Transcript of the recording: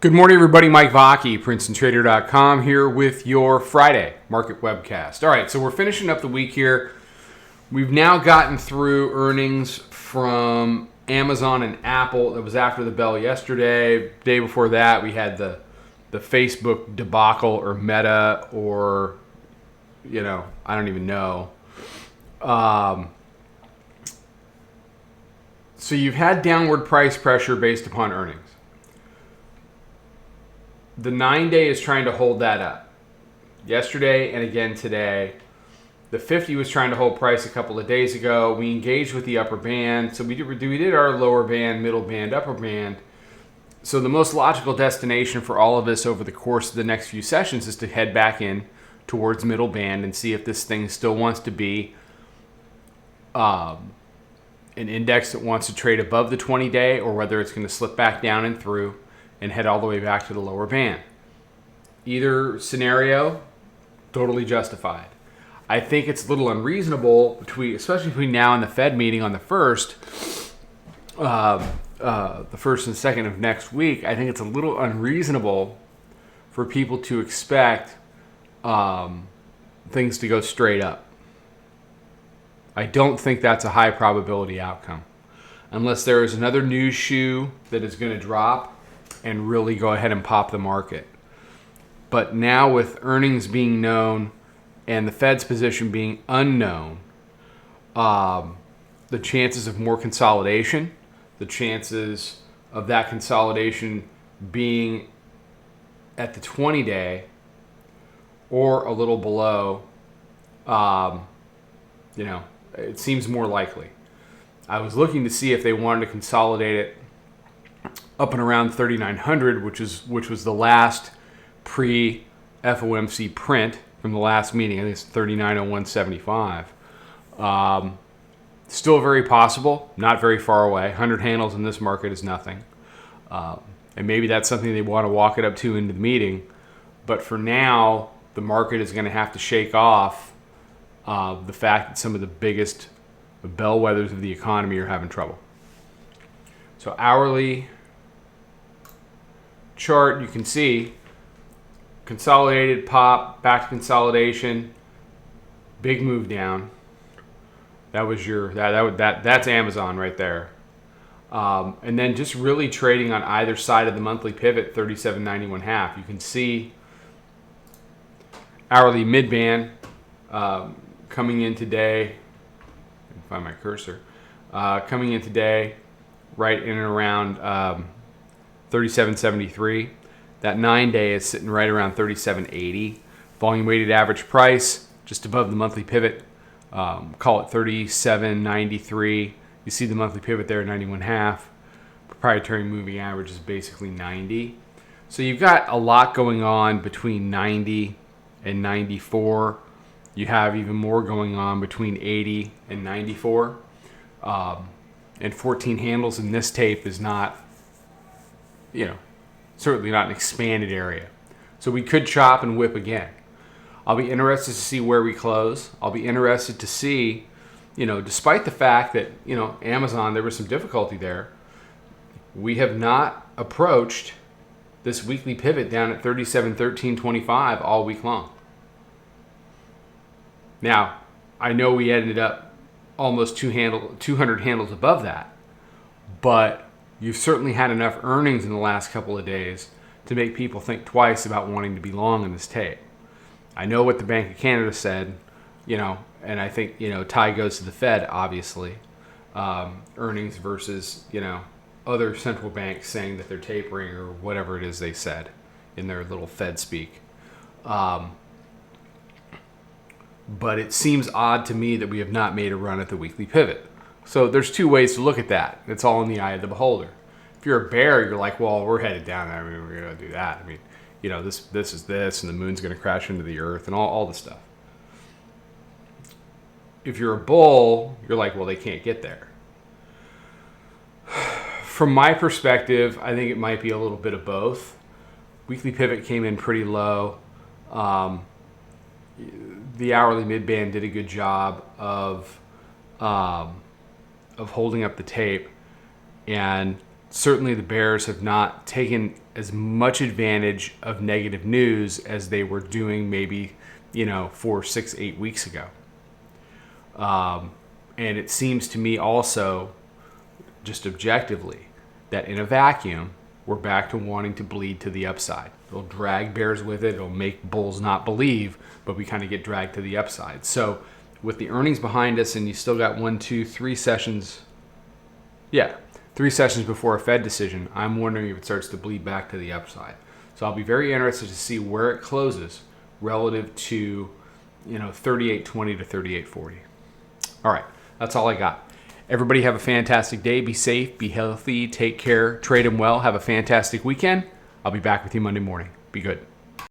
Good morning, everybody. Mike Vacchi, Princetontrader.com, here with your Friday market webcast. All right, so we're finishing up the week here. We've now gotten through earnings from Amazon and Apple. It was after the bell yesterday. Day before that, we had the Facebook debacle or Meta or, I don't even know. So you've had downward price pressure based upon earnings. The 9-day is trying to hold that up. Yesterday and again today. The 50 was trying to hold price a couple of days ago. We engaged with the upper band. So we did our lower band, middle band, upper band. So the most logical destination for all of us over the course of the next few sessions is to head back in towards middle band and see if this thing still wants to be an index that wants to trade above the 20-day or whether it's going to slip back down and through and head all the way back to the lower band. Either scenario, totally justified. I think it's a little unreasonable, especially between now and the Fed meeting on the 1st, the 1st and 2nd of next week. I think it's a little unreasonable for people to expect things to go straight up. I don't think that's a high probability outcome, unless there is another news shoe that is going to drop and really go ahead and pop the market. But now with earnings being known and the Fed's position being unknown, the chances of more consolidation, the chances of that consolidation being at the 20-day or a little below, it seems more likely. I was looking to see if they wanted to consolidate it up and around 3,900, which was the last pre-FOMC print from the last meeting. I think it's 3901.75. Still very possible, not very far away. 100 handles in this market is nothing. And maybe that's something they want to walk it up to into the meeting. But for now, the market is going to have to shake off the fact that some of the biggest bellwethers of the economy are having trouble. So hourly chart, you can see consolidated pop, back to consolidation, big move down. That was that's Amazon right there. And then just really trading on either side of the monthly pivot, 37.91.5. You can see hourly mid-band coming in today. I can find my cursor. Coming in today right in and around 37.73. That 9-day is sitting right around 37.80. Volume weighted average price just above the monthly pivot. Call it 37.93. You see the monthly pivot there, 91.5. Proprietary moving average is basically 90. So you've got a lot going on between 90 and 94. You have even more going on between 80 and 94. And 14 handles in this tape is not, certainly not an expanded area. So we could chop and whip again. I'll be interested to see where we close. I'll be interested to see, despite the fact that, Amazon, there was some difficulty there, we have not approached this weekly pivot down at 37.13.25 all week long. Now, I know we ended up almost 200 handles above that, but you've certainly had enough earnings in the last couple of days to make people think twice about wanting to be long in this tape. I know what the Bank of Canada said, and I think, tie goes to the Fed, obviously. Earnings versus, other central banks saying that they're tapering or whatever it is they said in their little Fed speak. But it seems odd to me that we have not made a run at the weekly pivot. So there's two ways to look at that. It's all in the eye of the beholder. If you're a bear, you're like, well, we're headed down. We're going to do that. This is this, and the moon's going to crash into the earth, and all this stuff. If you're a bull, you're like, well, they can't get there. From my perspective, I think it might be a little bit of both. Weekly pivot came in pretty low. The hourly midband did a good job of holding up the tape, and certainly the bears have not taken as much advantage of negative news as they were doing maybe, 4, 6, 8 weeks ago. And it seems to me also, just objectively, that in a vacuum, we're back to wanting to bleed to the upside. It'll drag bears with it. It'll make bulls not believe, but we kind of get dragged to the upside. So with the earnings behind us, and you still got 3 sessions. Yeah, 3 sessions before a Fed decision, I'm wondering if it starts to bleed back to the upside. So I'll be very interested to see where it closes relative to, 38.20 to 38.40. All right, that's all I got. Everybody have a fantastic day. Be safe, be healthy, take care, trade them well. Have a fantastic weekend. I'll be back with you Monday morning. Be good.